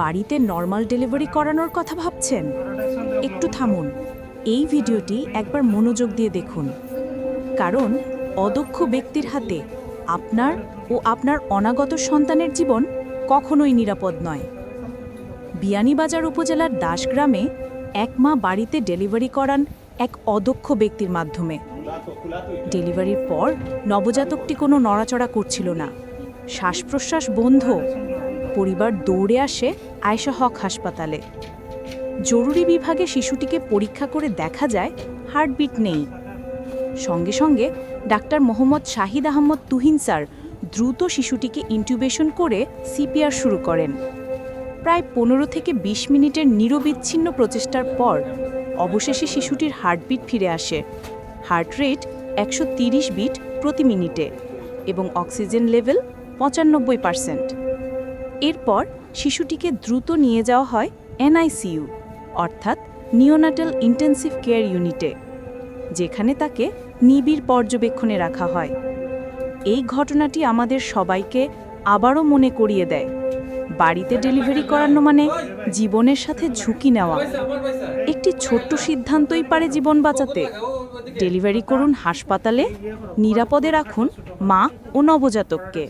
বাড়িতে normal delivery করানোর কথা ভাবছেন? একটু থামুন, এই ভিডিওটি একবার মনোযোগ দিয়ে দেখুন। কারণ অদক্ষ ব্যক্তির হাতে আপনার ও আপনার অনাগত সন্তানের জীবন কখনোই নিরাপদ নয়। বিয়ানীবাজার উপজেলার দাসগ্রামে এক মা বাড়িতে ডেলিভারি করান এক অদক্ষ ব্যক্তির মাধ্যমে। ডেলিভারির পর নবজাতকটি কোনো নড়াচড়া করছিল না, শ্বাস প্রশ্বাস বন্ধ। পরিবার দৌড়ে আসে আয়েশা হক হাসপাতালে। জরুরি বিভাগে শিশুটিকে পরীক্ষা করে দেখা যায় হার্টবিট নেই। সঙ্গে সঙ্গে ডাক্তার মোহাম্মদ শাহিদ আহমদ তুহিন স্যার দ্রুত শিশুটিকে ইনটিউবেশন করে সিপিআর শুরু করেন। প্রায় 15 থেকে 20 মিনিটের নিরবিচ্ছিন্ন প্রচেষ্টার পর অবশেষে শিশুটির হার্টবিট ফিরে আসে। হার্ট রেট 130 বিট প্রতি মিনিটে এবং অক্সিজেন লেভেল 95%। এরপর শিশুটিকে দ্রুত নিয়ে যাওয়া হয় এনআইসিইউ অর্থাৎ নিওনাটাল ইন্টেন্সিভ কেয়ার ইউনিটে, যেখানে তাকে নিবিড় পর্যবেক্ষণে রাখা হয়। এই ঘটনাটি আমাদের সবাইকে আবারও মনে করিয়ে দেয়, বাড়িতে ডেলিভারি করানো মানে জীবনের সাথে ঝুঁকি নেওয়া। একটি ছোট্ট সিদ্ধান্তই পারে জীবন বাঁচাতে। ডেলিভারি করুন হাসপাতালে, নিরাপদে রাখুন মা ও নবজাতককে।